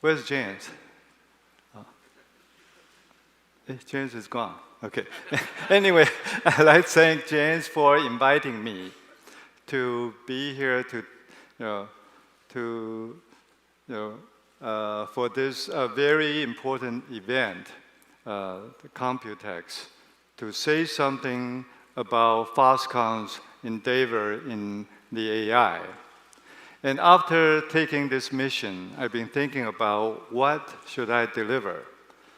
Where's James? James is gone. Okay. Anyway, I'd like to thank James for inviting me to be here for this very important event, the Computex, to say something about Foxconn's endeavor in the AI. And after taking this mission, I've been thinking about what should I deliver.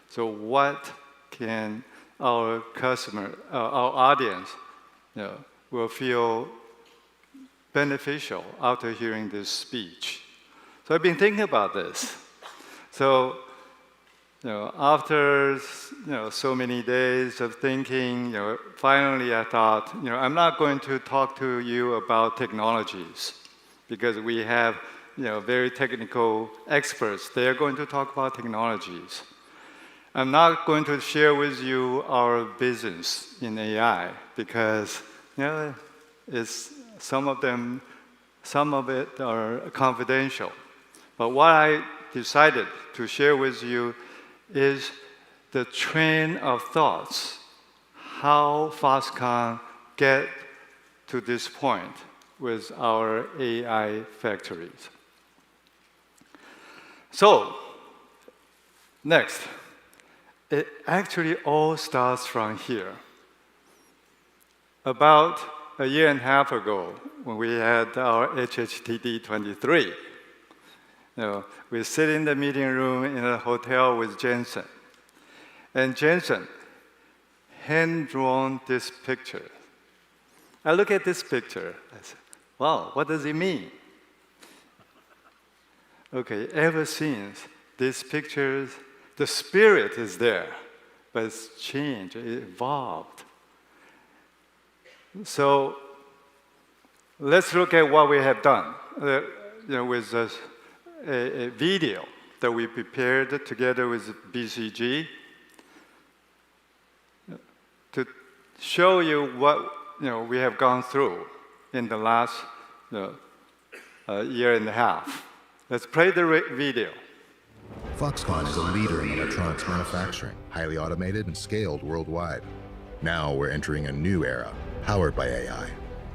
So what can our customer, our audience, will feel beneficial after hearing this speech. So I've been thinking about this. So, after so many days of thinking, finally I thought, I'm not going to talk to you about technologies because we have, very technical experts. They are going to talk about technologies. I'm not going to share with you our business in AI because, it's some of it are confidential. But what I decided to share with you is the train of thoughts, how Foxconn get to this point with our AI factories. So, next, it actually all starts from here. About a year and a half ago, when we had our HHTD 23, we sit in the meeting room in a hotel with Jensen. And Jensen hand-drawn this picture. I look at this picture, I said, wow, what does it mean? Okay, ever since these pictures, the spirit is there, but it's changed, it evolved. So let's look at what we have done with a video that we prepared together with BCG to show you what we have gone through in the last year and a half. Let's play the video. Foxconn is a leader in electronics manufacturing, highly automated and scaled worldwide. Now we're entering a new era, powered by AI.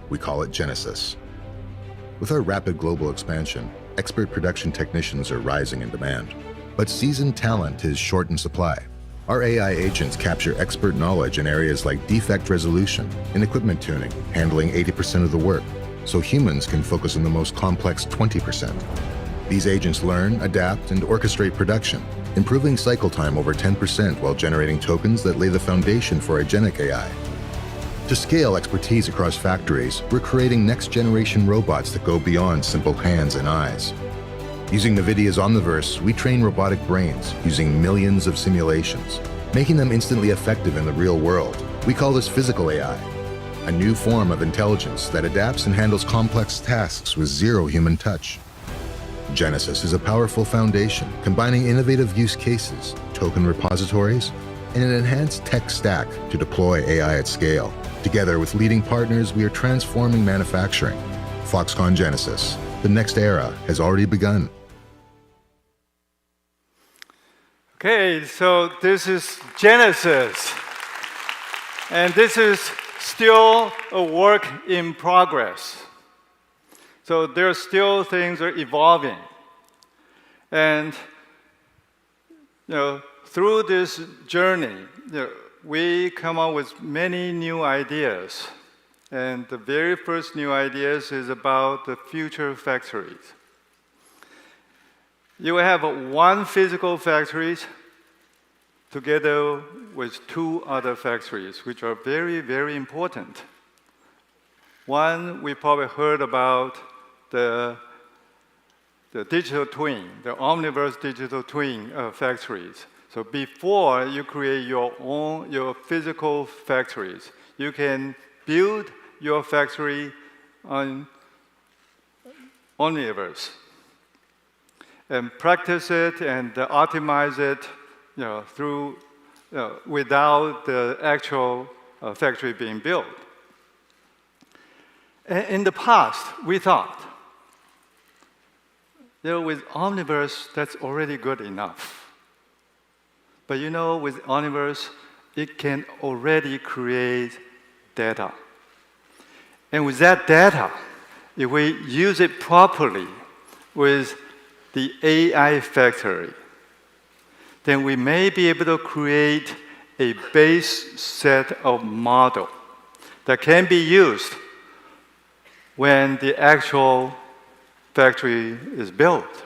We call it Genesis. With our rapid global expansion, expert production technicians are rising in demand. But seasoned talent is short in supply. Our AI agents capture expert knowledge in areas like defect resolution and equipment tuning, handling 80% of the work, so humans can focus on the most complex 20%. These agents learn, adapt, and orchestrate production, improving cycle time over 10% while generating tokens that lay the foundation for agentic AI. To scale expertise across factories, we're creating next-generation robots that go beyond simple hands and eyes. Using NVIDIA's Omniverse, we train robotic brains using millions of simulations, making them instantly effective in the real world. We call this physical AI, a new form of intelligence that adapts and handles complex tasks with zero human touch. Genesis is a powerful foundation, combining innovative use cases, token repositories, and an enhanced tech stack to deploy AI at scale. Together with leading partners, we are transforming manufacturing. Foxconn Genesis, the next era has already begun. Okay, so this is Genesis. And this is still a work in progress. So there are still things are evolving. And through this journey, we come up with many new ideas. And the very first new ideas is about the future factories. You will have one physical factories together with two other factories, which are very, very important. One, we probably heard about the digital twin, the Omniverse digital twin factories. So before you create your physical factories, you can build your factory on Omniverse and practice it and optimize it, through, without the actual factory being built. In the past, we thought with Omniverse, that's already good enough. But with Omniverse, it can already create data. And with that data, if we use it properly with the AI factory, then we may be able to create a base set of model that can be used when the actual factory is built.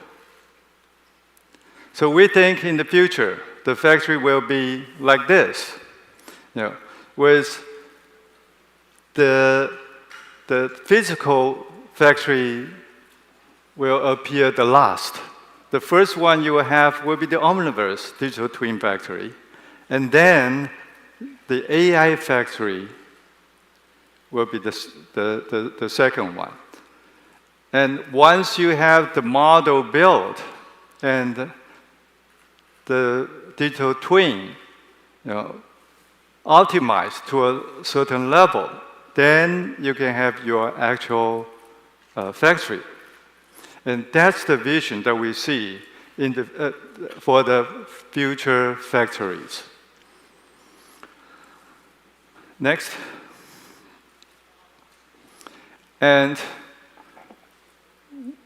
So we think in the future, the factory will be like this, with the physical factory will appear the last. The first one you will have will be the Omniverse digital twin factory, and then the AI factory will be the second one. And once you have the model built and the digital twin optimized to a certain level, then you can have your actual factory. And that's the vision that we see for the future factories. Next. And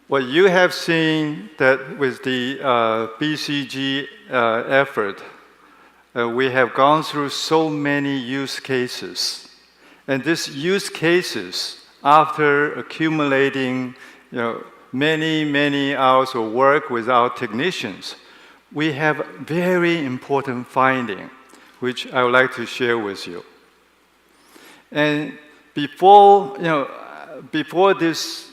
what you have seen that with the BCG effort, we have gone through so many use cases. And these use cases, after accumulating many, many hours of work with our technicians, we have very important finding, which I would like to share with you. And before this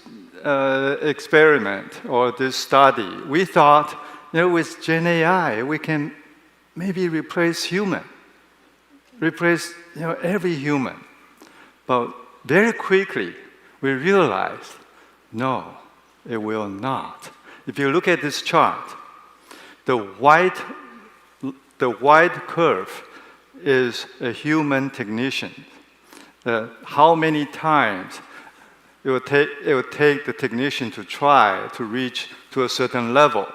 experiment or this study, we thought, with Gen AI, we can maybe replace every human. But very quickly, we realized, no, it will not. If you look at this chart, the white curve is a human technician. How many times it will take the technician to try to reach to a certain level.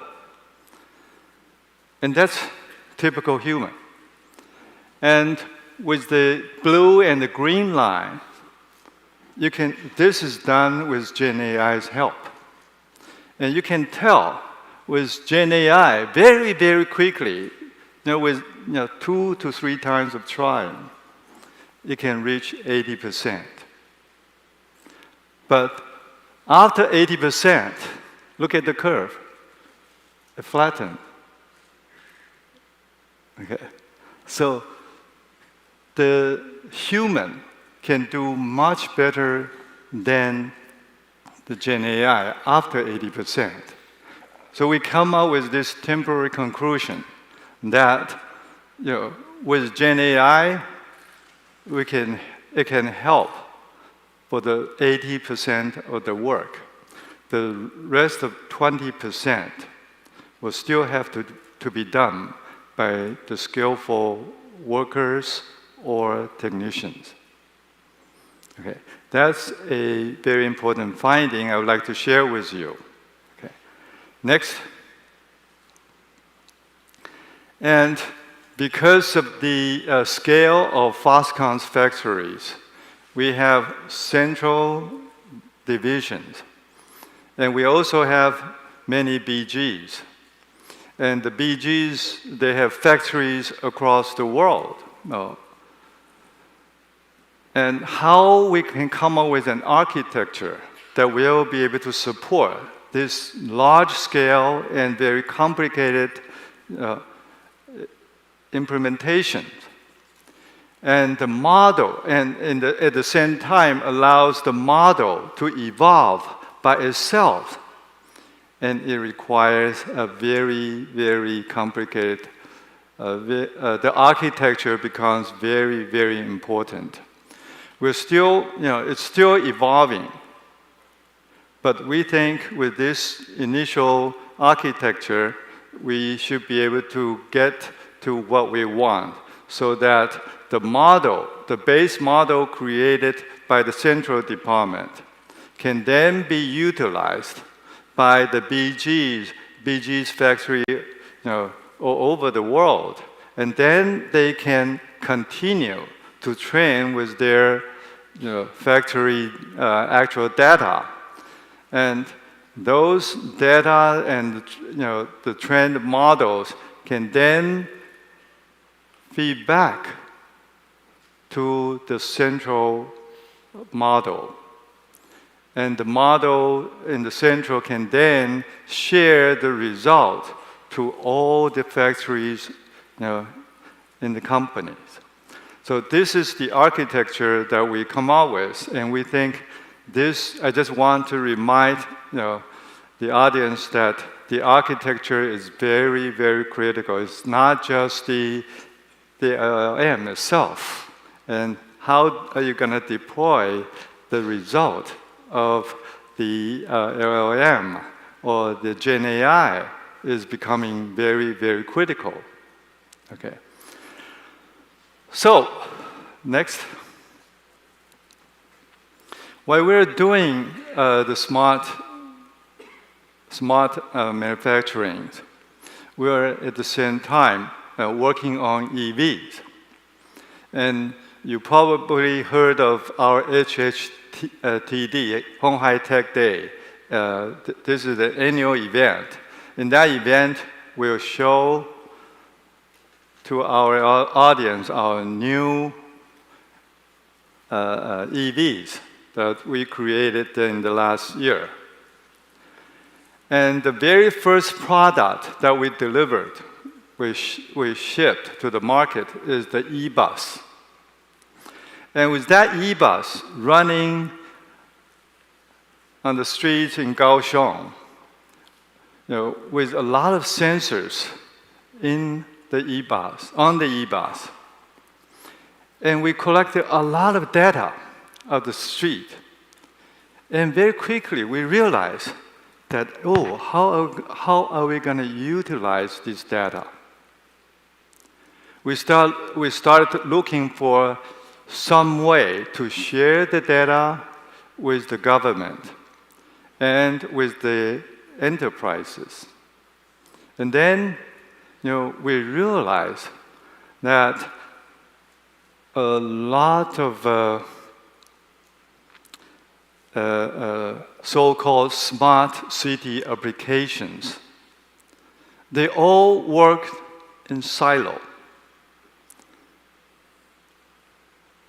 And that's typical human. And with the blue and the green line, this is done with Gen AI's help. And you can tell with Gen AI very, very quickly, with 2 to 3 times of trying, you can reach 80%. But after 80%, look at the curve. It flattened. Okay. So the human can do much better than the Gen AI after 80%. So we come up with this temporary conclusion that with Gen AI, it can help for the 80% of the work. The rest of 20% will still have to be done by the skillful workers or technicians. Okay, that's a very important finding I would like to share with you. Okay, next. And because of the scale of Foxconn's factories, we have central divisions. And we also have many BGs. And the BGs, they have factories across the world. And how we can come up with an architecture that will be able to support this large scale and very complicated implementation. And the model, and at the same time, allows the model to evolve by itself. And it requires a very, very complicated, the architecture becomes very, very important. We're still, it's still evolving. But we think with this initial architecture, we should be able to get to what we want, so that the model, the base model created by the central department, can then be utilized by the BG's factory, all over the world. And then they can continue to train with their factory actual data. And those data and the trained models can then feed back to the central model. And the model in the central can then share the result to all the factories in the companies. So this is the architecture that we come up with, and we think this, I just want to remind the audience that the architecture is very, very critical. It's not just the LLM itself, and how are you going to deploy the result of the LLM or the Gen AI is becoming very, very critical. Okay. So, next. While we're doing the smart manufacturing, we're at the same time working on EVs. And you probably heard of our HHTD, Honghai Tech Day. This is the annual event. In that event, we'll show to our audience our new EVs that we created in the last year. And the very first product that we delivered, we shipped to the market, is the e-bus. And with that e-bus running on the streets in Kaohsiung, with a lot of sensors in the e-bus, on the e-bus. And we collected a lot of data of the street. And very quickly we realized that, how are we going to utilize this data? We started looking for some way to share the data with the government and with the enterprises. And then, we realized that a lot of so-called smart city applications, they all work in silo.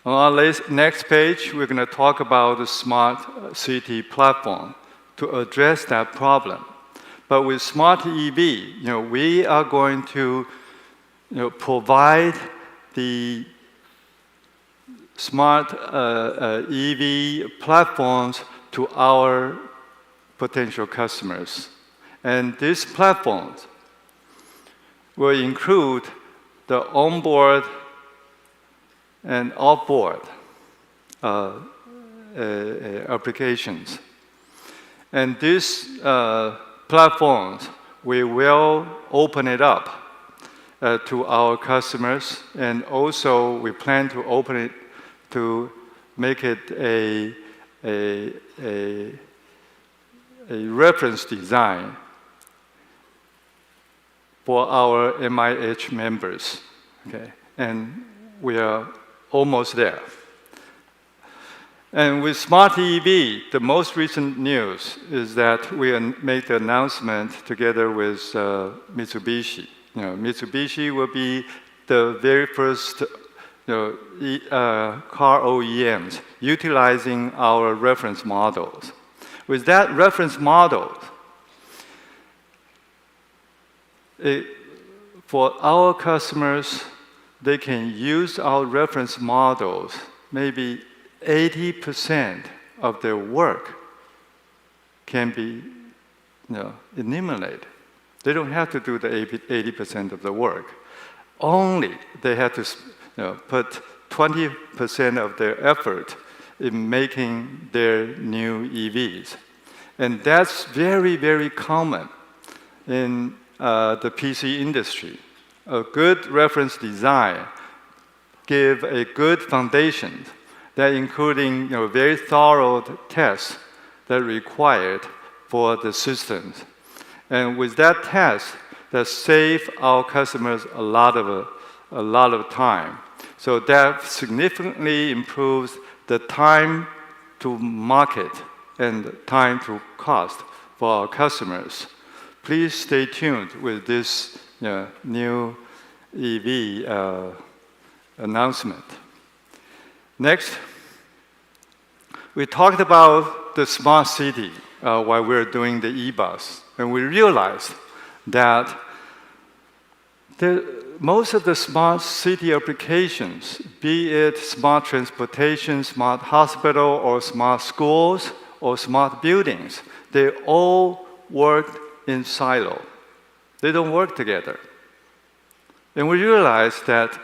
On our next page, we're going to talk about the smart city platform to address that problem. But with smart EV, we are going to provide the smart EV platforms to our potential customers. And these platforms will include the onboard and offboard applications. And these platforms, we will open it up to our customers, and also we plan to open it to make it a reference design for our MIH members. Okay, and we are almost there. And with Smart EV, the most recent news is that we made the announcement together with Mitsubishi. Mitsubishi will be the very first car OEMs utilizing our reference models. With that reference model, for our customers, they can use our reference models. Maybe 80% of their work can be eliminated. They don't have to do the 80% of the work. Only they have to put 20% of their effort in making their new EVs. And that's very, very common in the PC industry. A good reference design gives a good foundation that including very thorough tests that are required for the systems. And with that test, that saved our customers a lot of time. So that significantly improves the time to market and time to cost for our customers. Please stay tuned with this new EV announcement. Next, we talked about the smart city while we were doing the e-bus, and we realized that most of the smart city applications, be it smart transportation, smart hospital, or smart schools, or smart buildings, they all work in silo. They don't work together. And we realized that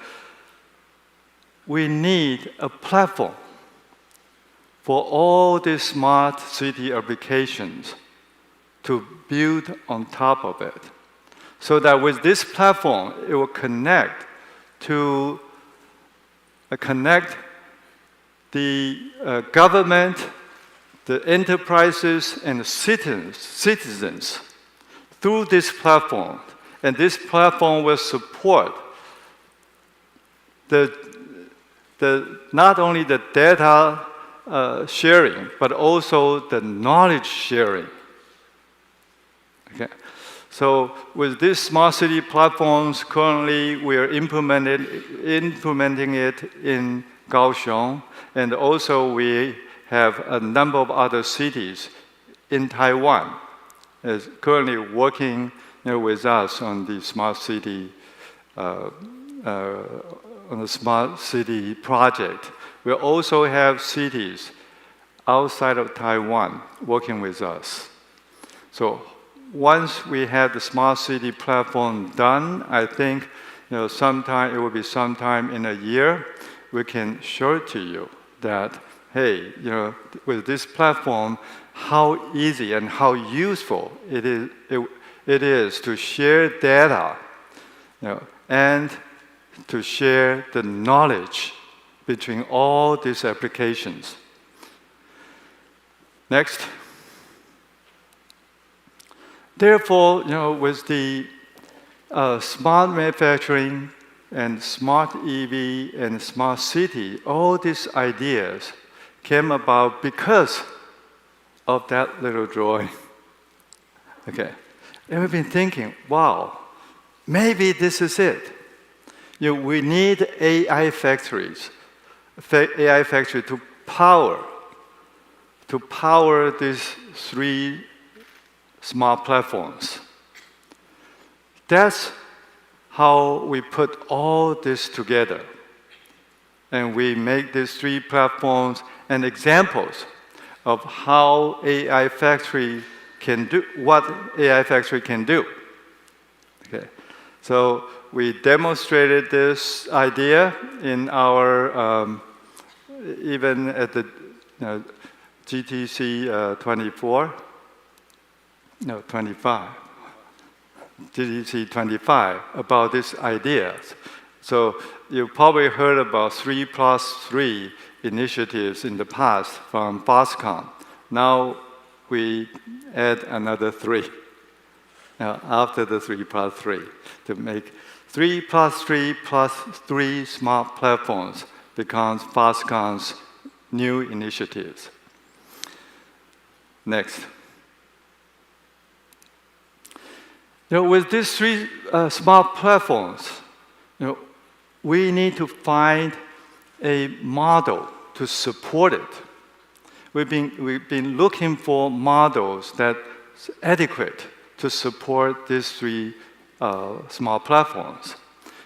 we need a platform for all these smart city applications to build on top of it. So that with this platform, it will connect the government, the enterprises, and the citizens through this platform. And this platform will support not only the data sharing, but also the knowledge sharing. Okay. So with these smart city platforms, currently we are implementing it in Kaohsiung, and also we have a number of other cities in Taiwan is currently working with us on the smart city project. We also have cities outside of Taiwan working with us. So once we have the smart city platform done, I think it will be sometime in a year, we can show it to you that, hey, with this platform, how easy and how useful it is to share data, and to share the knowledge between all these applications. Next. Therefore, with the smart manufacturing and smart EV and smart city, all these ideas came about because of that little drawing. Okay. And we've been thinking, wow, maybe this is it. We need AI factories to power these three smart platforms. That's how we put all this together. And we make these three platforms and examples of how AI factory can do, what AI factory can do. Okay. So we demonstrated this idea in our, even at the GTC 25, GTC 25 about this idea. So you probably heard about 3+3 initiatives in the past from Foxconn. Now we add another 3 after the 3+3 to make 3+3+3 smart platforms becomes Foxconn's new initiatives. Next. With these three smart platforms, we need to find a model to support it. We've been looking for models that's adequate to support these three smart platforms.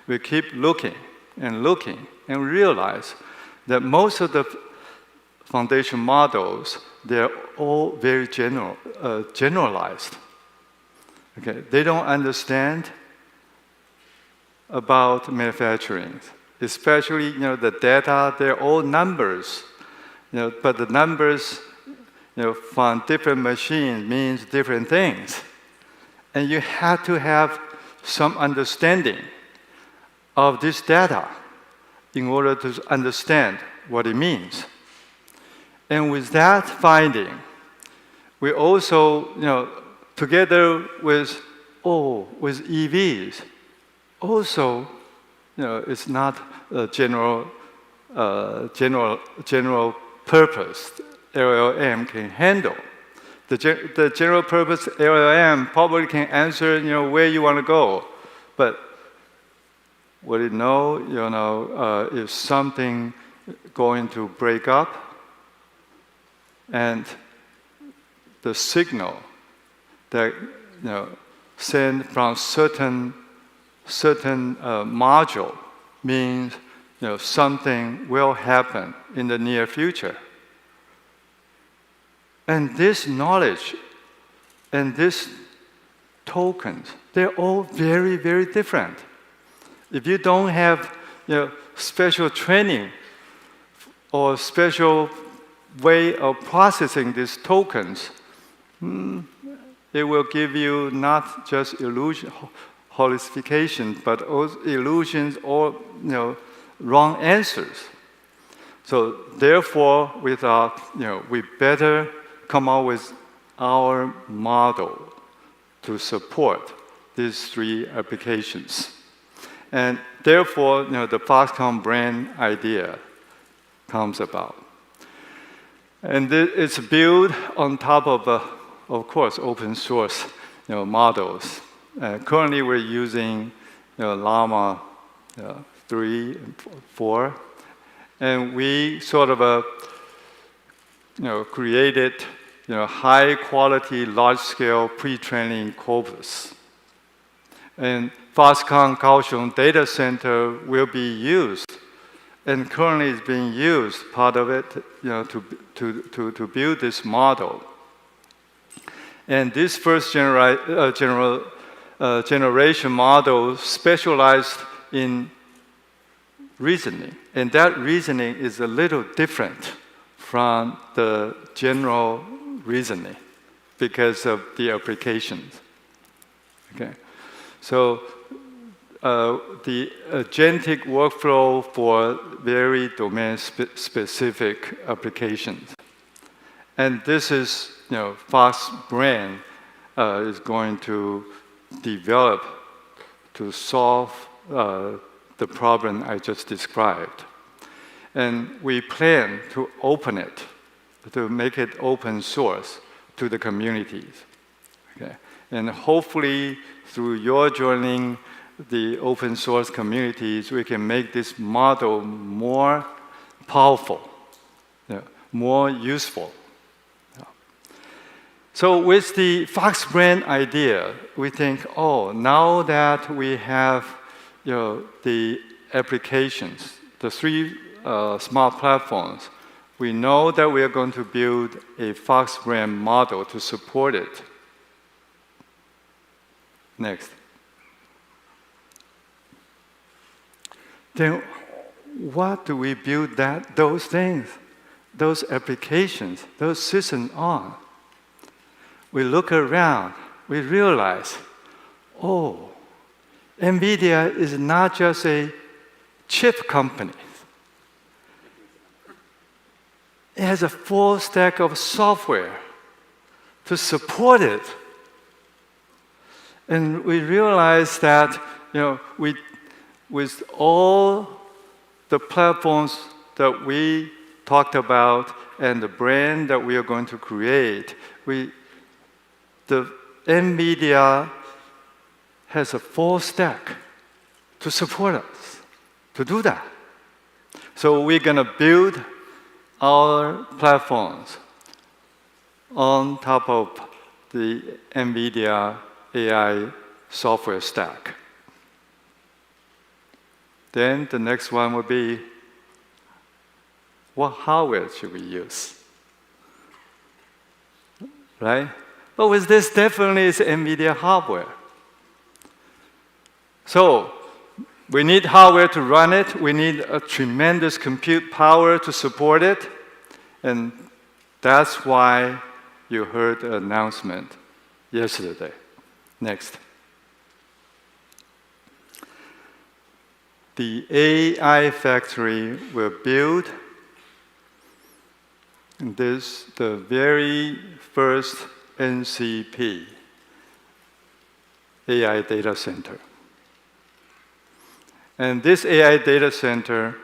We keep looking and realize that most of the foundation models, they're all very generalized. Okay, they don't understand about manufacturing, especially the data. They're all numbers, but the numbers, from different machines means different things, and you have to have some understanding of this data in order to understand what it means. And with that finding, we also, together with EVs, also, it's not a general purpose LLM can handle. The general purpose LLM probably can answer, where you want to go, but would it know, if something going to break up, and the signal that sent from certain module means something will happen in the near future. And this knowledge and these tokens, they're all very, very different. If you don't have special training or special way of processing these tokens, it will give you not just illusion, hallucination, but also illusions or wrong answers. So therefore, we thought we better come up with our model to support these three applications. And therefore, the Foxconn brand idea comes about. And it's built on top of course, open source models. Currently, we're using Llama 3 and 4, and we sort of created high-quality, large-scale pre-training corpus. And Foxconn Kaohsiung data center will be used, and currently is being used, part of it, to build this model. And this first generation model specialized in reasoning, and that reasoning is a little different from the general reasoning because of the applications. Okay, so the agentic workflow for very domain-specific applications. And this is, FoxBrain is going to develop to solve the problem I just described. And we plan to open it, to make it open source to the communities. Okay? And hopefully, through your joining the open source communities, we can make this model more powerful, more useful. So with the FoxBrain idea, we think, now that we have the applications, the three smart platforms, we know that we are going to build a FoxBrain model to support it. Next. Then what do we build those things, those applications, those systems on? We look around, we realize, NVIDIA is not just a chip company. It has a full stack of software to support it. And we realize that, with all the platforms that we talked about and the brand that we are going to create, the NVIDIA has a full stack to support us to do that. So we're going to build our platforms on top of the NVIDIA AI software stack. Then the next one would be, what hardware should we use? Right? But with this, definitely it's NVIDIA hardware. So we need hardware to run it. We need a tremendous compute power to support it. And that's why you heard the announcement yesterday. Next. The AI factory will build And this is the very first NCP, AI data center. And this AI data center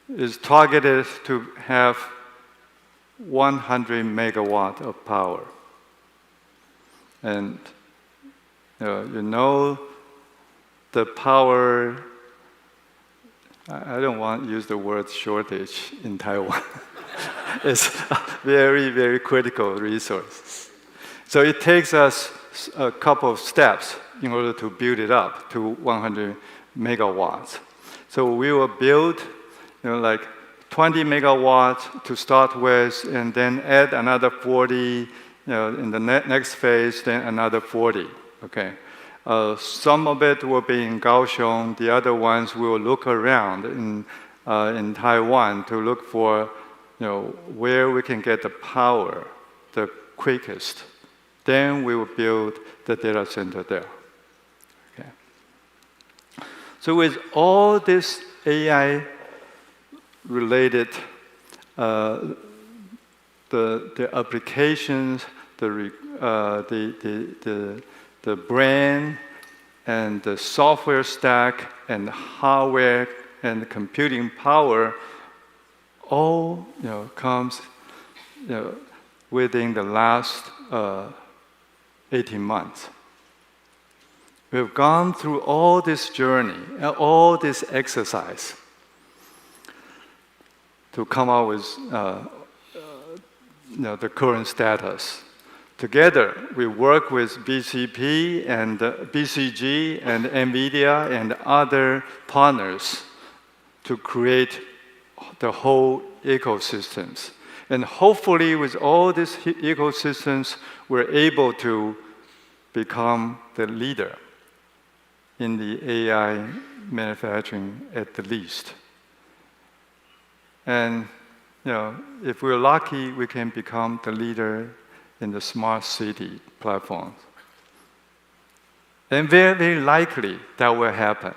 is targeted to have 100 megawatt of power. And you know the power, I don't want to use the word shortage in Taiwan. It's a very, very critical resource. So it takes us a couple of steps in order to build it up to 100 megawatts. So we will build, like 20 megawatts to start with, and then add another 40, in the next phase, then another 40. Okay. Some of it will be in Kaohsiung. The other ones we will look around in Taiwan to look for, where we can get the power the quickest. Then we will build the data center there. Okay. So with all this AI-related, the applications, the brain, and the software stack, and hardware, and the computing power, all comes within the last 18 months. We've gone through all this journey, all this exercise to come out with the current status. Together, we work with BCP and BCG and NVIDIA and other partners to create the whole ecosystems. And hopefully, with all these ecosystems, we're able to become the leader in the AI manufacturing at the least. And if we're lucky, we can become the leader in the smart city platforms. And very, very likely that will happen.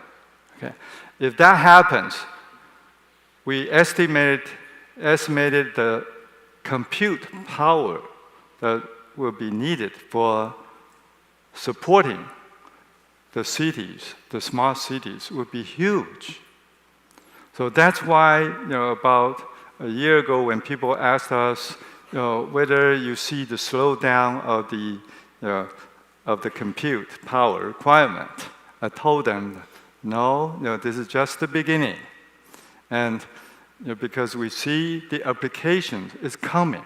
Okay? If that happens, we estimated the compute power that will be needed for supporting the cities, the smart cities, would be huge. So that's why, about a year ago, when people asked us, whether you see the slowdown of the compute power requirement, I told them, no, this is just the beginning. And because we see the application is coming,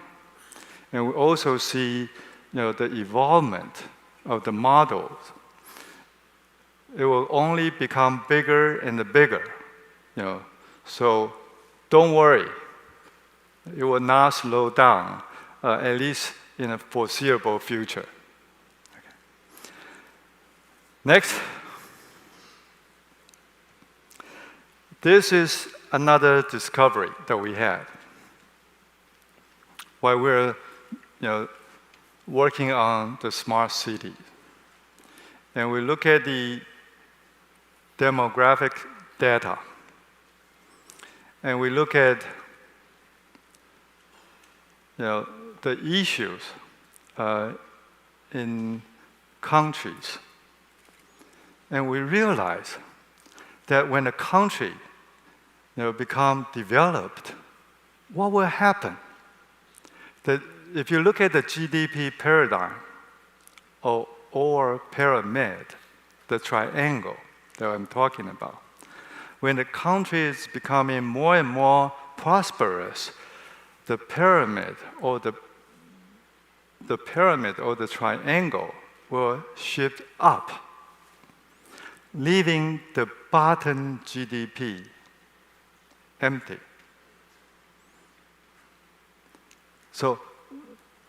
and we also see the evolvement of the models. It will only become bigger and bigger. So don't worry. It will not slow down, at least in a foreseeable future. Okay. Next. This is another discovery that we had while we're working on the smart city. And we look at the demographic data. And we look at the issues in countries. And we realize that when a country become developed, what will happen? That if you look at the GDP paradigm or pyramid, the triangle that I'm talking about, when the country is becoming more and more prosperous, the pyramid or the triangle will shift up, leaving the bottom GDP empty. So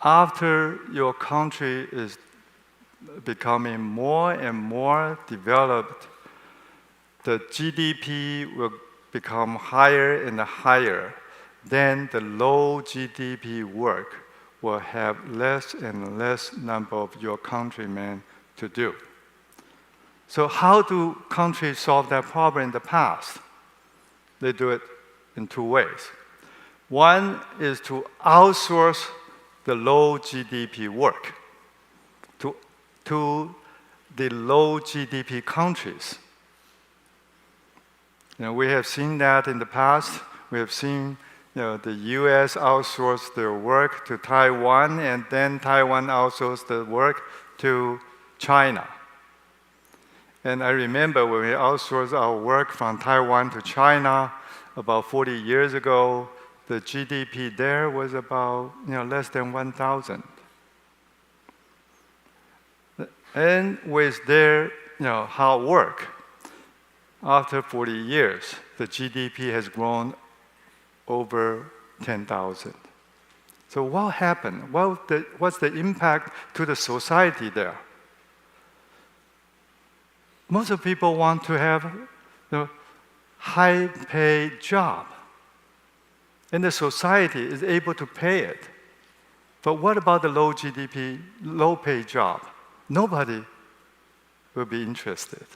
after your country is becoming more and more developed, the GDP will become higher and higher. Then the low GDP work will have less and less number of your countrymen to do. So how do countries solve that problem in the past? They do it in two ways. One is to outsource the low GDP work to the low GDP countries. We have seen that in the past. We have seen the US outsource their work to Taiwan, and then Taiwan outsourced the work to China. And I remember when we outsourced our work from Taiwan to China about 40 years ago, the GDP there was about less than 1,000. And with their hard work, after 40 years, the GDP has grown over 10,000. So what happened? What's the impact to the society there? Most of people want to have a high-paid job, and the society is able to pay it. But what about the low GDP, low-paid job? Nobody will be interested.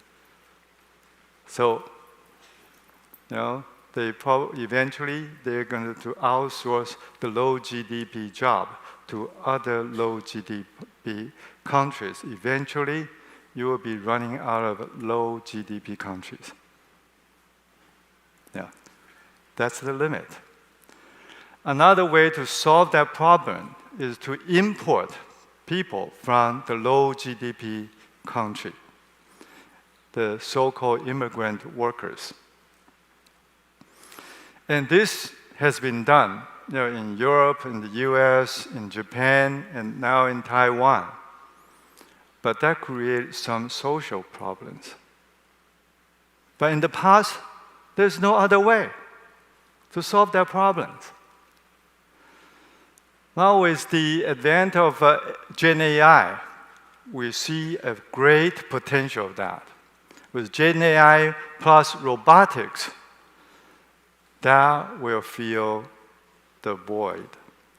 So, eventually they're going to outsource the low GDP job to other low GDP countries. Eventually, you will be running out of low GDP countries. Yeah, that's the limit. Another way to solve that problem is to import people from the low GDP country, the so-called immigrant workers. And this has been done in Europe, in the US, in Japan, and now in Taiwan. But that creates some social problems. But in the past, there's no other way to solve that problems. Now with the advent of Gen AI, we see a great potential of that. With Gen AI plus robotics, that will fill the void,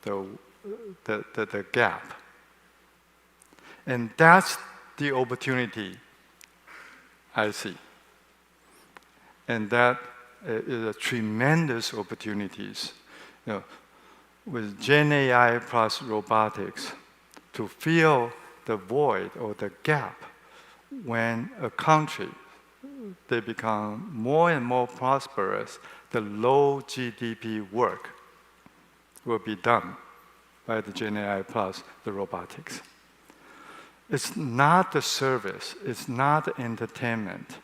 the gap. And that's the opportunity I see. And that is a tremendous opportunities with Gen AI plus robotics to fill the void or the gap when a country, they become more and more prosperous, the low GDP work will be done by the Gen AI plus the robotics. It's not the service, it's not entertainment.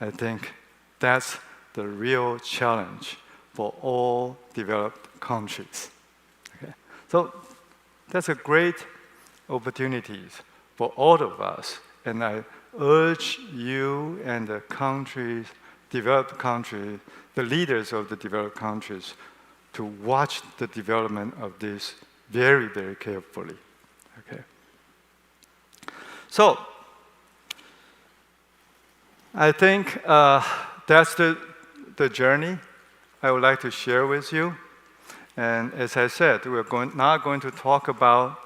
I think that's the real challenge for all developed countries. Okay? So that's a great opportunity for all of us, and I urge you and the countries, developed countries, the leaders of the developed countries, to watch the development of this very, very carefully. Okay. So, I think that's the journey I would like to share with you. And as I said, we're not going to talk about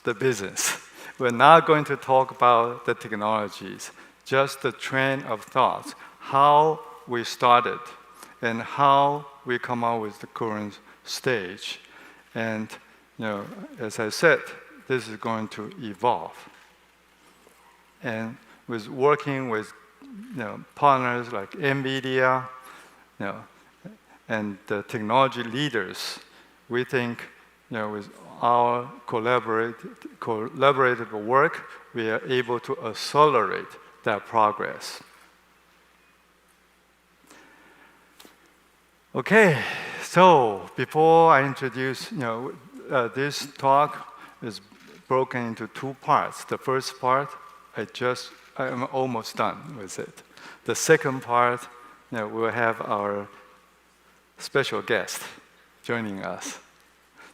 the business. We're not going to talk about the technologies, just the trend of thoughts, how we started, and how we come out with the current stage. And as I said, this is going to evolve. And with working with partners like NVIDIA, and the technology leaders, we think with our collaborative work, we are able to accelerate that progress. Okay, so before I introduce, this talk is broken into two parts. The first part, I'm almost done with it. The second part, we'll have our special guest joining us.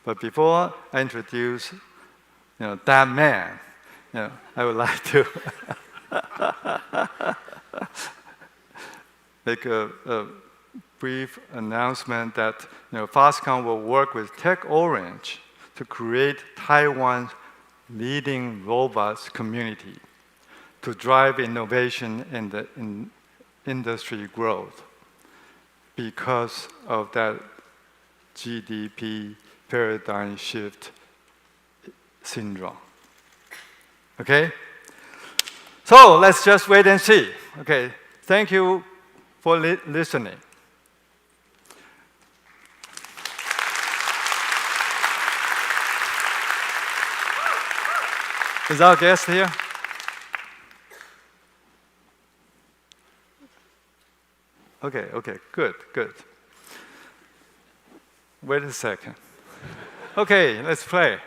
But before I introduce, that man, I would like to make a brief announcement that Foxconn will work with TechOrange to create Taiwan's leading robots community to drive innovation and the industry growth. Because of that GDP paradigm shift syndrome. Okay? So let's just wait and see. Okay, thank you for listening. Is our guest here? Okay, good. Wait a second. Okay, let's play.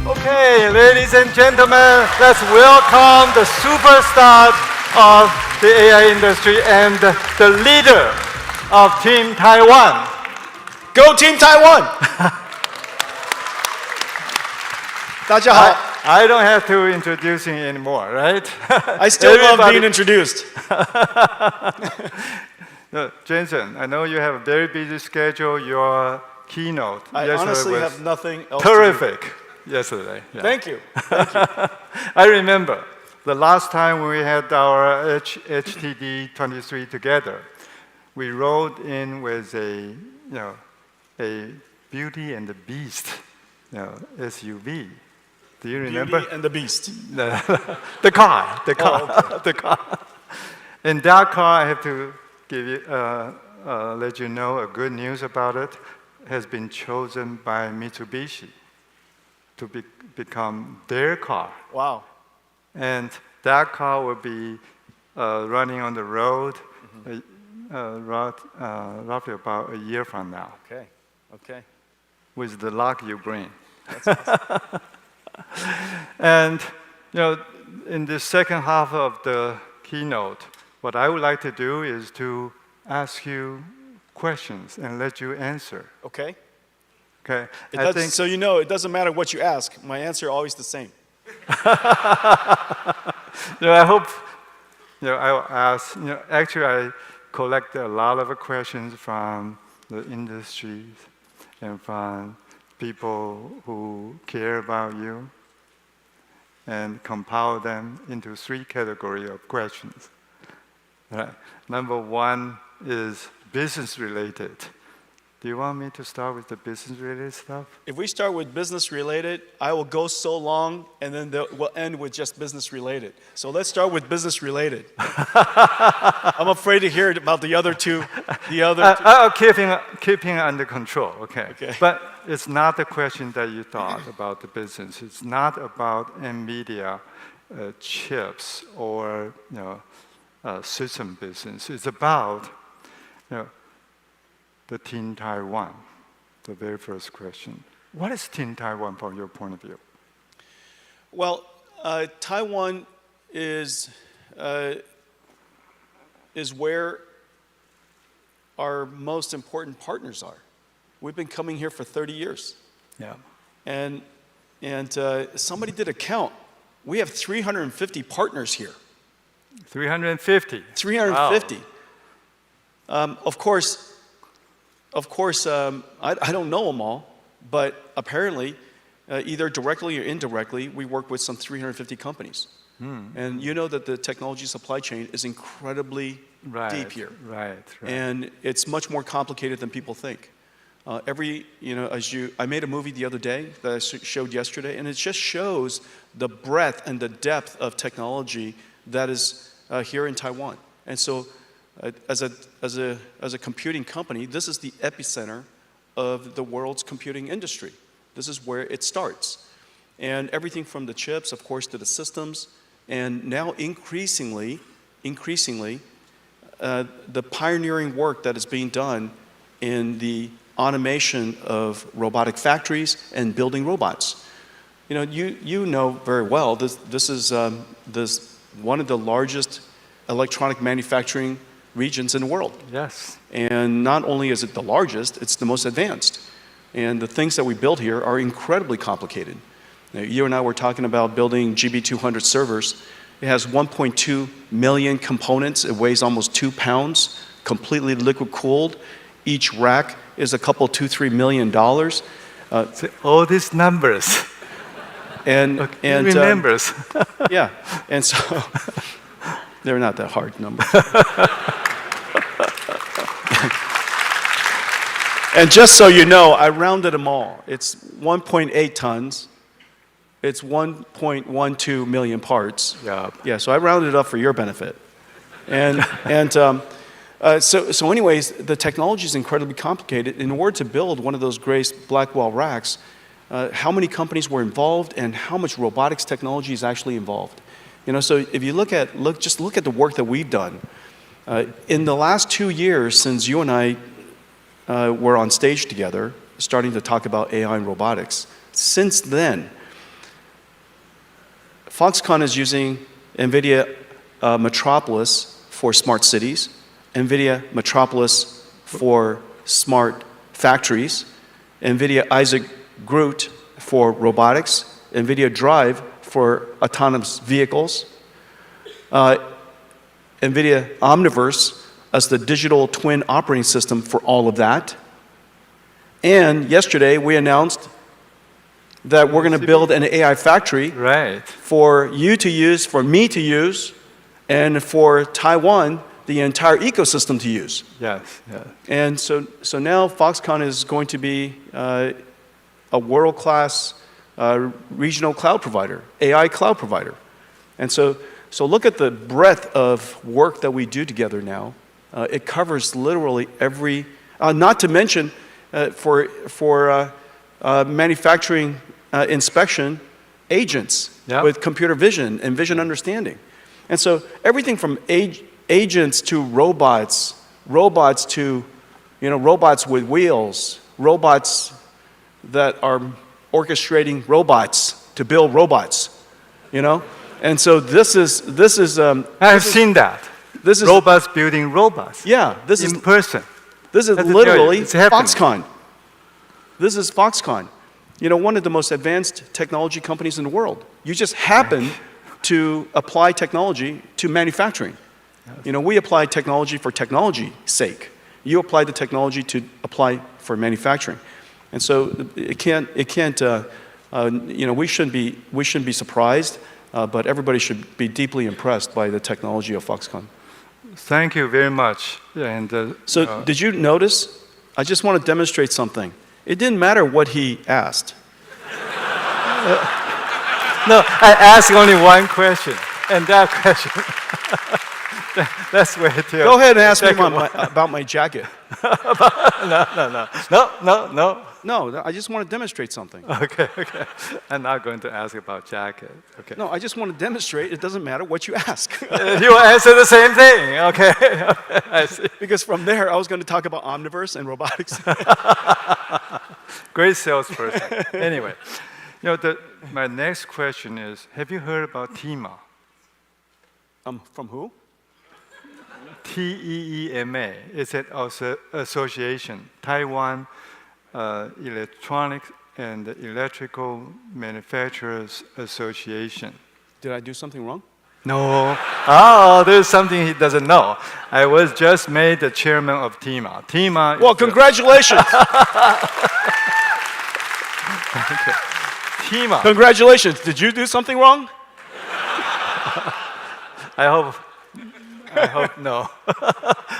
Okay, ladies and gentlemen, let's welcome the superstar of the AI industry and the leader of Team Taiwan. Go Team Taiwan! 大家好。I don't have to introduce him anymore, right? I still love being introduced. No, Jensen, I know you have a very busy schedule. Your keynote I yesterday honestly was have nothing else terrific to do. yesterday. Yeah. Thank you. I remember the last time we had our HTD 23 together, we rode in with a Beauty and the Beast SUV. Do you remember? Beauty and the Beast. The car. Oh, okay. The car. In that car, I have to give you, let you know a good news about it. Has been chosen by Mitsubishi to become their car. Wow. And that car will be running on the road roughly about a year from now. Okay. With the luck you bring. That's awesome. And in the second half of the keynote, what I would like to do is to ask you questions and let you answer. Okay. Okay. So it doesn't matter what you ask. My answer is always the same. I hope I'll ask. Actually, I collect a lot of questions from the industries and from people who care about you, and compile them into 3 categories of questions. Right. Number 1 is business related. Do you want me to start with the business related stuff? If we start with business related, I will go so long, and then we'll end with just business related. So let's start with business related. I'm afraid to hear about the other two. I'll keep it under control. Okay. But it's not the question that you thought about the business. It's not about NVIDIA chips or system business. It's about the Team Taiwan, the very first question. What is Team Taiwan from your point of view? Well, Taiwan is where our most important partners are. We've been coming here for 30 years. Yeah. And somebody did a count. We have 350 partners here. 350? 350. Wow. Of course, I don't know them all, but apparently, either directly or indirectly, we work with some 350 companies. And you know that the technology supply chain is incredibly deep here. Right. And it's much more complicated than people think. I made a movie the other day that I showed yesterday, and it just shows the breadth and the depth of technology that is here in Taiwan. And so, as a computing company, this is the epicenter of the world's computing industry. This is where it starts. And everything from the chips, of course, to the systems, and now increasingly, the pioneering work that is being done in the automation of robotic factories and building robots. You know very well, this is one of the largest electronic manufacturing regions in the world. Yes. And not only is it the largest, it's the most advanced. And the things that we build here are incredibly complicated. Now, you and I were talking about building GB200 servers. It has 1.2 million components. It weighs almost 2 pounds, completely liquid cooled. Each rack is a couple, $2-3 million. All these numbers. And remembers. Yeah, and so they're not that hard numbers. And just so you know, I rounded them all. It's 1.8 tons. It's 1.12 million parts. Yeah. So I rounded it up for your benefit. So anyways, the technology is incredibly complicated. In order to build one of those Grace Blackwell racks, how many companies were involved and how much robotics technology is actually involved? So if you look at the work that we've done. In the last 2 years since you and I were on stage together, starting to talk about AI and robotics, since then, Foxconn is using NVIDIA Metropolis for smart cities, NVIDIA Metropolis for smart factories, NVIDIA Isaac Groot for robotics, NVIDIA Drive for autonomous vehicles, NVIDIA Omniverse as the digital twin operating system for all of that. And yesterday we announced that we're going to build an AI factory for you to use, for me to use, and for Taiwan, the entire ecosystem to use. Yes. And so now Foxconn is going to be a world-class regional cloud provider, AI cloud provider. And so look at the breadth of work that we do together now. It covers literally every, not to mention for manufacturing inspection agents with computer vision and vision understanding. And so everything from agents to robots to, robots with wheels, robots that are orchestrating robots to build robots, And so this is. I've seen that. This is robots building robots. Yeah, this is in person. This is literally Foxconn. This is Foxconn. One of the most advanced technology companies in the world. You just happen to apply technology to manufacturing. Yes. We apply technology for technology's sake. You apply the technology to apply for manufacturing. And so it can't. We shouldn't be surprised, but everybody should be deeply impressed by the technology of Foxconn. Thank you very much. And did you notice? I just want to demonstrate something. It didn't matter what he asked. No, I asked only one question, and that question. That's where it is. Go ahead and ask me about my jacket. No. No, I just want to demonstrate something. Okay. I'm not going to ask about jacket. Okay. No, I just want to demonstrate. It doesn't matter what you ask. You answer the same thing. Okay. I see. Because from there, I was going to talk about Omniverse and robotics. Great salesperson. Anyway, my next question is: have you heard about TEMA? From who? TEEMA. It's an association, Taiwan Electronics and Electrical Manufacturers Association. Did I do something wrong? No. Oh, there's something he doesn't know. I was just made the chairman of TEMA. TEMA. Well, congratulations. Okay. TEMA. Congratulations. Did you do something wrong? I hope I hope no.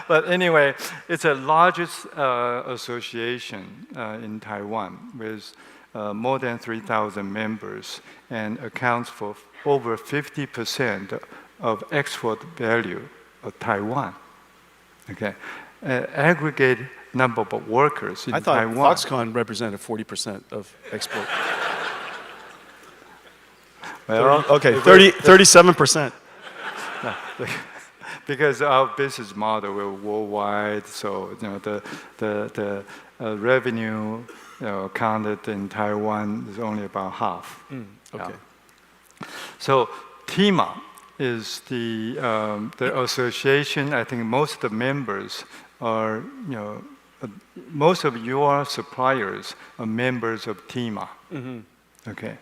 But anyway, it's the largest association in Taiwan with more than 3,000 members and accounts for over 50% of export value of Taiwan. Okay, aggregate number of workers in Taiwan. I thought Foxconn represented 40% of export. Well, 37%. Because our business model we're worldwide, so the revenue counted in Taiwan is only about half. Okay. So TIMA is the association. I think most of the members are most of your suppliers are members of TIMA. Okay.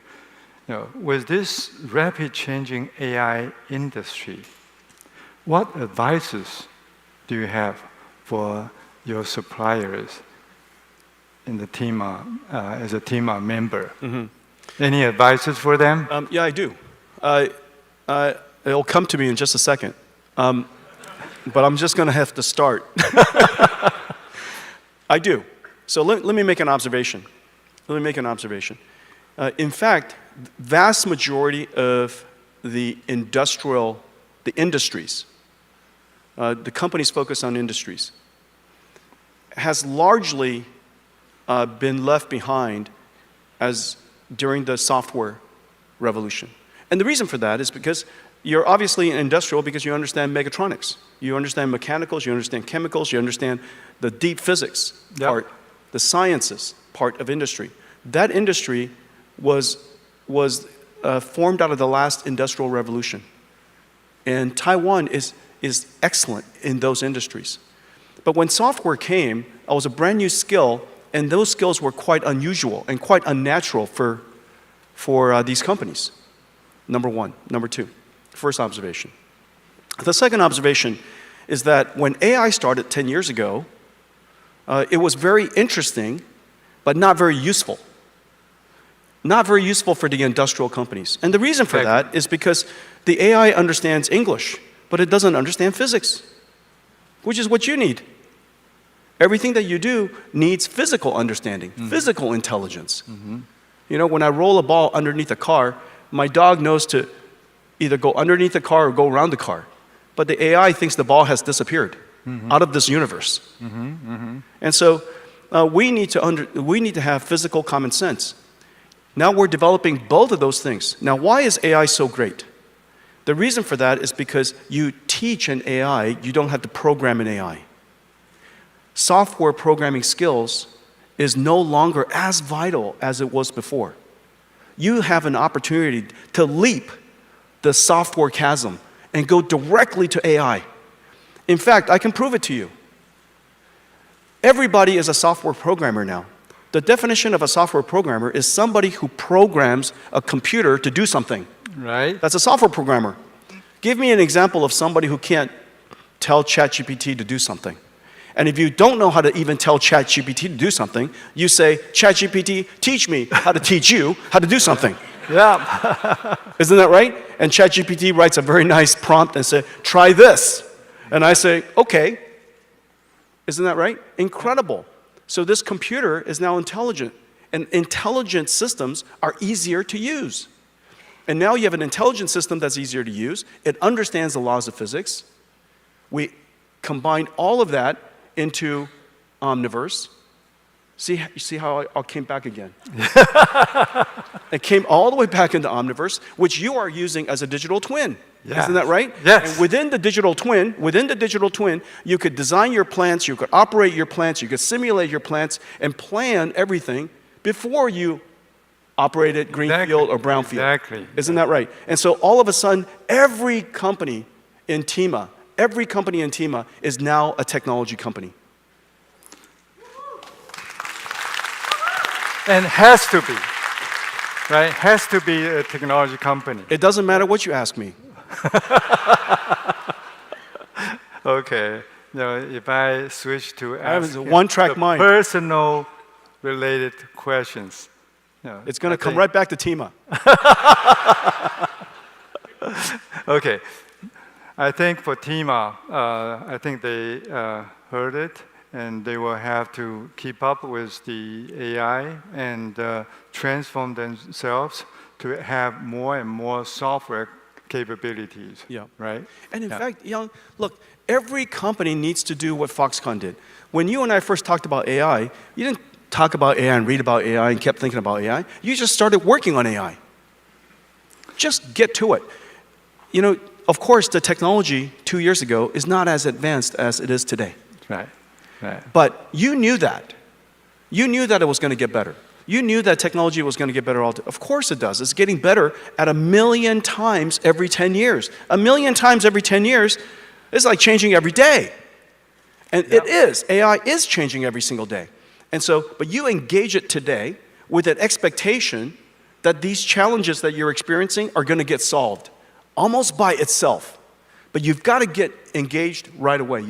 With this rapid changing AI industry, what advices do you have for your suppliers in the TIMA as a TIMA member? Any advices for them? Yeah, I do. It'll come to me in just a second. But I'm just going to have to start. I do. So let me make an observation. In fact, vast majority of the industries, the companies focused on industries, has largely been left behind as during the software revolution. And the reason for that is because you're obviously industrial because you understand mechatronics. You understand mechanicals, you understand chemicals, you understand the deep physics part, the sciences part of industry. That industry was formed out of the last industrial revolution. And Taiwan is excellent in those industries. But when software came, it was a brand new skill, and those skills were quite unusual and quite unnatural for these companies. Number one. Number two, first observation. The second observation is that when AI started 10 years ago, it was very interesting, but not very useful. Not very useful for the industrial companies. And the reason for that is because the AI understands English, but it doesn't understand physics, which is what you need. Everything that you do needs physical understanding, physical intelligence. When I roll a ball underneath a car, my dog knows to either go underneath the car or go around the car. But the AI thinks the ball has disappeared out of this universe. And so we need to have physical common sense. Now we're developing both of those things. Now, why is AI so great? The reason for that is because you teach an AI, you don't have to program an AI. Software programming skills is no longer as vital as it was before. You have an opportunity to leap the software chasm and go directly to AI. In fact, I can prove it to you. Everybody is a software programmer now. The definition of a software programmer is somebody who programs a computer to do something. Right. That's a software programmer. Give me an example of somebody who can't tell ChatGPT to do something. And if you don't know how to even tell ChatGPT to do something, you say, ChatGPT, teach me how to teach you how to do something. Yeah. Isn't that right? And ChatGPT writes a very nice prompt and says, try this. And I say, okay. Isn't that right? Incredible. So this computer is now intelligent. And intelligent systems are easier to use. And now you have an intelligent system that's easier to use. It understands the laws of physics. We combine all of that into Omniverse. See how I came back again? It came all the way back into Omniverse, which you are using as a digital twin. Yes. Isn't that right? Yes. And within the digital twin, you could design your plants, you could operate your plants, you could simulate your plants, and plan everything before you operate it greenfield or brownfield. Exactly. Isn't that right? And so all of a sudden, every company in TIMA is now a technology company. And has to be, right? Has to be a technology company. It doesn't matter what you ask me. Okay. If I switch to ask one-track mind. Personal related questions. It's going to come right back to TIMA. Okay. I think for TIMA, I think they heard it, and they will have to keep up with the AI and transform themselves to have more and more software capabilities. Yeah. Right? And in fact, Young, look, every company needs to do what Foxconn did. When you and I first talked about AI, you didn't talk about AI and read about AI and kept thinking about AI. You just started working on AI. Just get to it. You know, of course, the technology 2 years ago is not as advanced as it is today. Right. Right. But you knew that. You knew that it was going to get better. You knew that technology was going to get better. Of course it does. It's getting better at 1,000,000 times every 10 years. 1,000,000 times every 10 years is like changing every day. And it is. AI is changing every single day. And so, but you engage it today with an expectation that these challenges that you're experiencing are going to get solved almost by itself. But you've got to get engaged right away.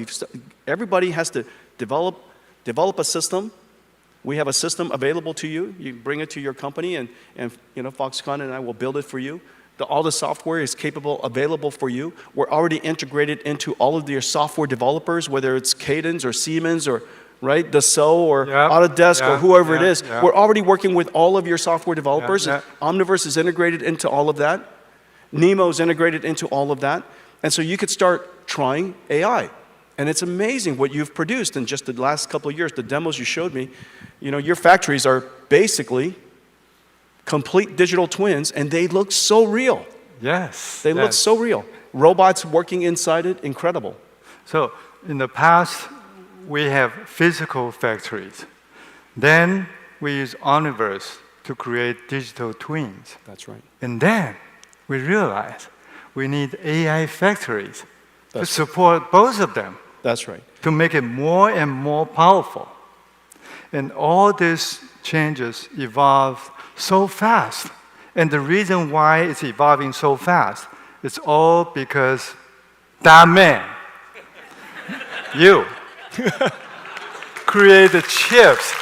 Everybody has to develop a system. We have a system available to you. You bring it to your company, and you know, Foxconn and I will build it for you. All the software is available for you. We're already integrated into all of your software developers, whether it's Cadence or Siemens or right, Dassault or Autodesk or whoever it is. We're already working with all of your software developers. Omniverse is integrated into all of that. Nemo is integrated into all of that. And so you could start trying AI. And it's amazing what you've produced in just the last couple of years. The demos you showed me, you know, your factories are basically complete digital twins, and they look so real. Yes. They look so real. Robots working inside it, incredible. So in the past, we have physical factories. Then we use Omniverse to create digital twins. That's right. And then we realize we need AI factories to support both of them. That's right. To make it more and more powerful. And all these changes evolve so fast. And the reason why it's evolving so fast is all because that man, you, created chips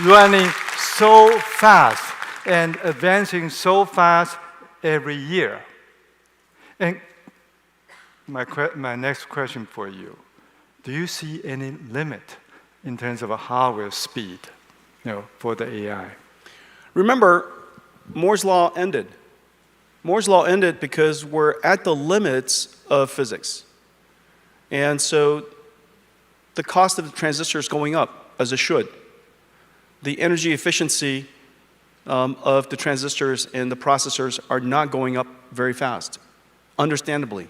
running so fast and advancing so fast every year. And my next question for you, do you see any limit in terms of a hardware speed, you know, for the AI? Remember, Moore's law ended. Moore's law ended because we're at the limits of physics. And so the cost of the transistor is going up, as it should. The energy efficiency of the transistors and the processors are not going up very fast, understandably.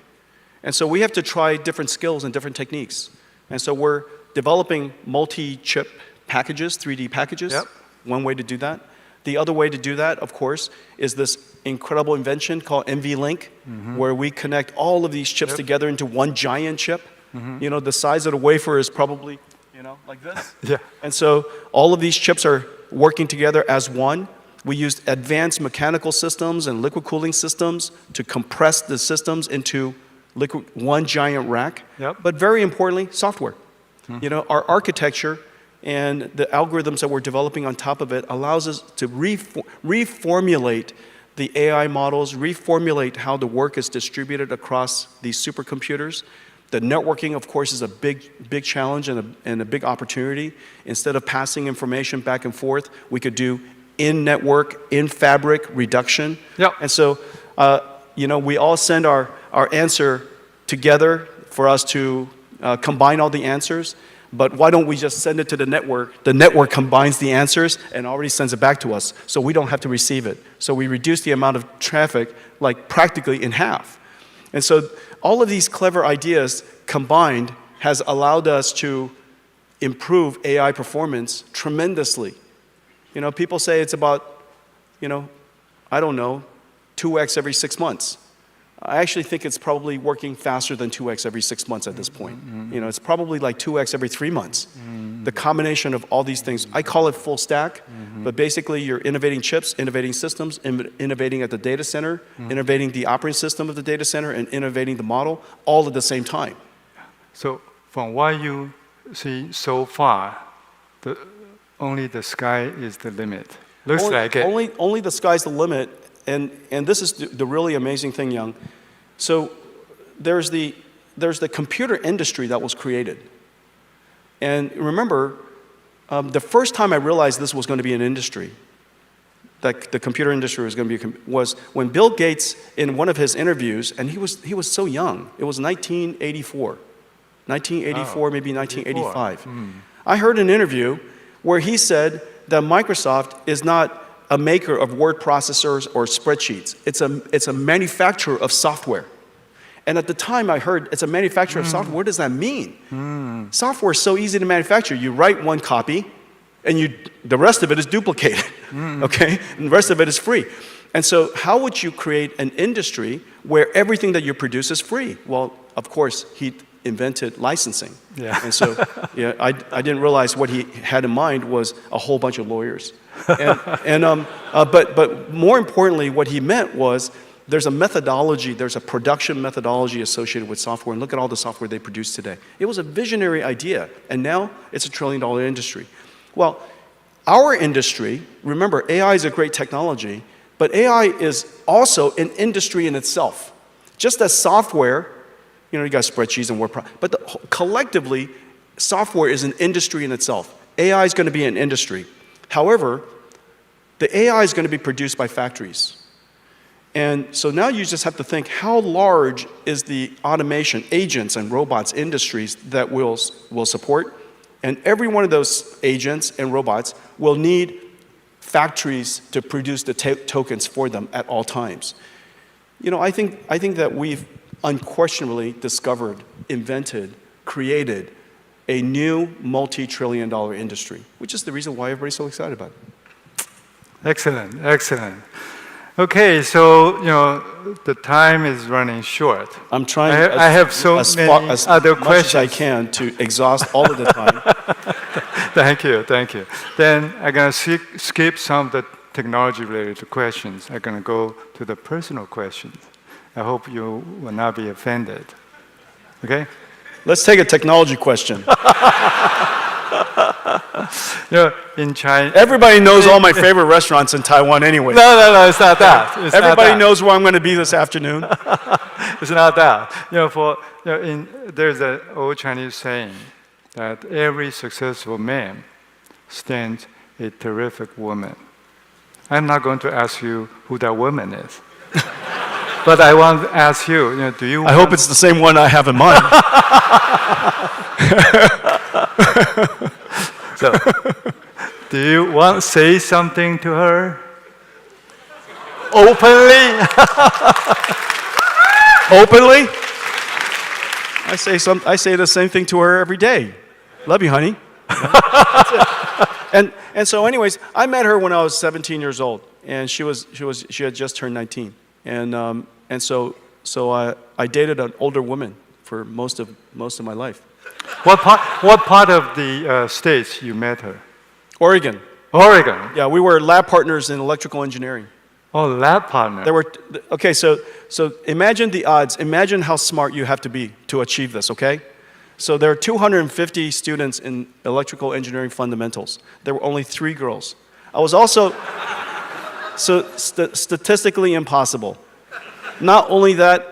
And so we have to try different skills and different techniques. And so we're developing multi-chip packages, 3D packages, one way to do that. The other way to do that, of course, is this incredible invention called NVLink, where we connect all of these chips together into one giant chip. You know, the size of the wafer is probably, you know, like this. And so all of these chips are working together as one. We used advanced mechanical systems and liquid cooling systems to compress the systems into one giant rack. But very importantly, software. You know, our architecture and the algorithms that we're developing on top of it allows us to reformulate the AI models, reformulate how the work is distributed across these supercomputers. The networking, of course, is a big challenge and a big opportunity. Instead of passing information back and forth, we could do in-network, in-fabric reduction. And so, you know, we all send our answer together for us to combine all the answers. But why don't we just send it to the network? The network combines the answers and already sends it back to us, so we don't have to receive it. So we reduce the amount of traffic, like practically in half. And so all of these clever ideas combined has allowed us to improve AI performance tremendously. You know, people say it's about, you know, I don't know, 2x every 6 months. I actually think it's probably working faster than 2x every 6 months at this point. You know, it's probably like 2x every 3 months. The combination of all these things, I call it full stack, but basically you're innovating chips, innovating systems, innovating at the data center, innovating the operating system of the data center, and innovating the model all at the same time. So from what you see so far, only the sky is the limit. Looks like it. Only the sky's the limit. And this is the really amazing thing, Young. So there's the there's the computer industry that was created. And remember, the first time I realized this was going to be an industry, that the computer industry was going to be, was when Bill Gates, in one of his interviews, and he was so young. It was 1984, maybe 1985. I heard an interview where he said that Microsoft is not a maker of word processors or spreadsheets. It's a manufacturer of software. And at the time I heard it's a manufacturer of software. What does that mean? Software is so easy to manufacture. You write one copy, and the rest of it is duplicated, okay? And the rest of it is free. And so how would you create an industry where everything that you produce is free? Well, of course, he invented licensing. Yeah. And so I didn't realize what he had in mind was a whole bunch of lawyers. But more importantly, what he meant was there's a methodology, there's a production methodology associated with software, and look at all the software they produce today. It was a visionary idea, and now it's $1 trillion industry. Well, our industry, remember, AI is a great technology, but AI is also an industry in itself. Just as software, you got spreadsheets and word but collectively, software is an industry in itself. AI is going to be an industry. However, the AI is going to be produced by factories. And so now you just have to think, how large is the automation, agents and robots industries that will support? And every one of those agents and robots will need factories to produce the tokens for them at all times. I think that we've unquestionably discovered, invented, created a new multi-trillion-dollar industry, which is the reason why everybody's so excited about it. Excellent, excellent. Okay, so the time is running short. I'm trying. I have so many other questions. As I can to exhaust all of the time. Thank you. Then I'm gonna skip some of the technology-related questions. I'm gonna go to the personal questions. I hope you will not be offended. Okay? Let's take a technology question. In China, everybody knows all my favorite restaurants in Taiwan anyway. No, it's not that. Everybody knows where I'm going to be this afternoon. It's not that. There's an old Chinese saying that every successful man stands a terrific woman. I'm not going to ask you who that woman is. But I want to ask you, do you? I hope it's the same one I have in mind. So, do you want to say something to her? Openly? Openly? I say the same thing to her every day. Love you, honey. And so, anyways, I met her when I was 17 years old, and she had just turned 19, and so I dated an older woman for most of my life. What part of the States you met her? Oregon. Oregon. Yeah, we were lab partners in electrical engineering. Oh, lab partner. Okay, so imagine the odds. Imagine how smart you have to be to achieve this, okay? So there are 250 students in electrical engineering fundamentals. There were only 3 girls. I was also statistically impossible. Not only that,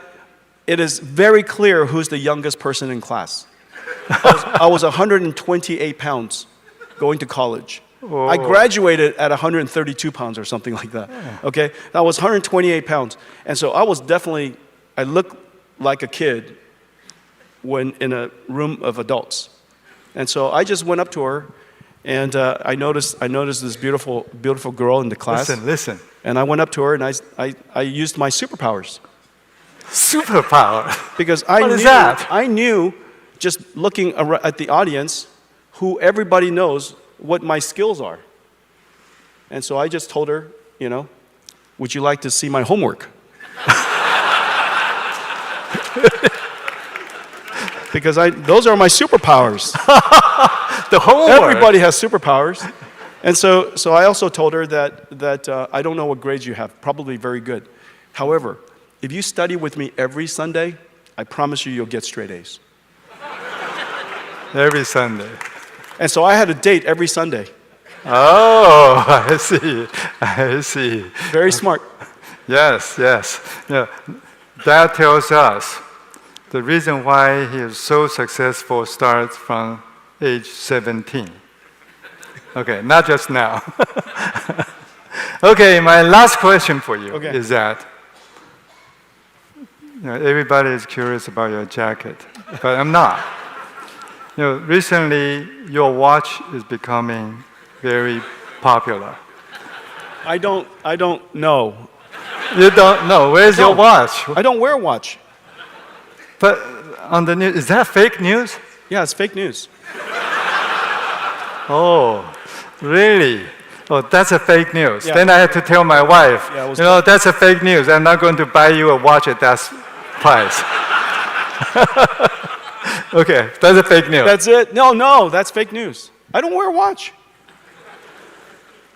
it is very clear who's the youngest person in class. I was 128 pounds going to college. Whoa. I graduated at 132 pounds or something like that. Okay? I was 128 pounds. And so I looked like a kid when in a room of adults. And so I just went up to her, and I noticed this beautiful girl in the class. Listen. And I went up to her, and I used my superpowers. Superpower? Because I knew, just looking at the audience, who everybody knows what my skills are. And so I just told her, would you like to see my homework? Because those are my superpowers. The homework. Everybody has superpowers. And so I also told her that I don't know what grades you have, probably very good. However, if you study with me every Sunday, I promise you'll get straight A's. Every Sunday. And so I had a date every Sunday. Oh, I see. Very smart. Yes. Yeah. That tells us the reason why he is so successful starts from age 17. Okay, not just now. Okay, my last question for you is that everybody is curious about your jacket, but I'm not. Recently your watch is becoming very popular. I don't know. You don't know. Where's your watch? I don't wear a watch. But on the news, is that fake news? Yeah, it's fake news. Oh, really? Oh, that's a fake news. Yeah. Then I had to tell my wife, that's a fake news. I'm not going to buy you a watch at that price. Okay, that's a fake news. That's it? No, that's fake news. I don't wear a watch.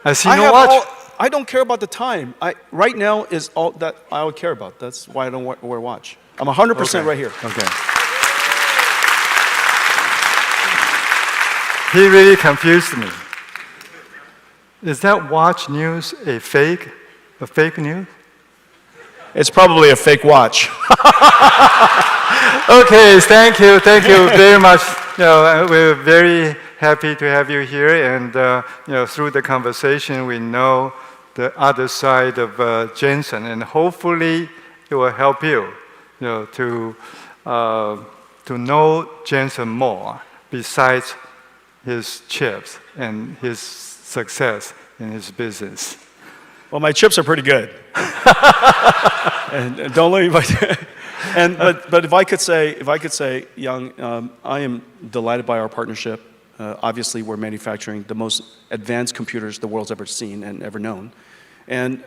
I see no watch. I don't care about the time. Right now is all that I would care about. That's why I don't wear a watch. I'm 100% right here. Okay. He really confused me. Is that watch news a fake news? It's probably a fake watch. Okay, thank you very much. We're very happy to have you here, and through the conversation, we know the other side of Jensen, and hopefully it will help you, to know Jensen more besides his chips and his success in his business. Well, my chips are pretty good. and don't let me. But if I could say, Young, I am delighted by our partnership. Obviously, we're manufacturing the most advanced computers the world's ever seen and ever known. And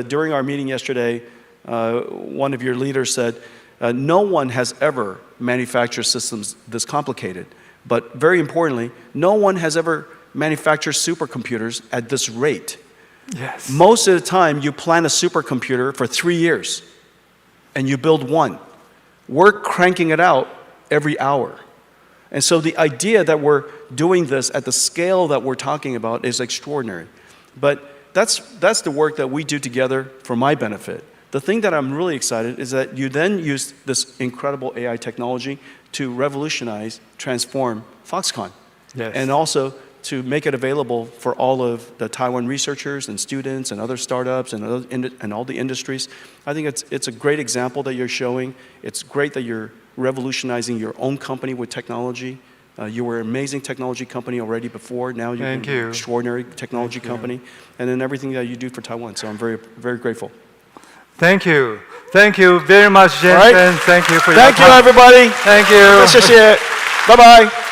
during our meeting yesterday, one of your leaders said, no one has ever manufactured systems this complicated. But very importantly, no one has ever manufactured supercomputers at this rate. Yes. Most of the time, you plan a supercomputer for 3 years, and you build one. We're cranking it out every hour. And so the idea that we're doing this at the scale that we're talking about is extraordinary. But that's the work that we do together for my benefit. The thing that I'm really excited is that you then use this incredible AI technology to revolutionize, transform Foxconn. Yes. And also to make it available for all of the Taiwan researchers and students and other startups and all the industries. I think it's a great example that you're showing. It's great that you're revolutionizing your own company with technology. You were an amazing technology company already before. Now you're an extraordinary technology company. And then everything that you do for Taiwan. So I'm very, very grateful. Thank you. Thank you very much, Jensen. Right. Thank you for your time. Thank you, everybody. Thank you. 谢谢。拜拜。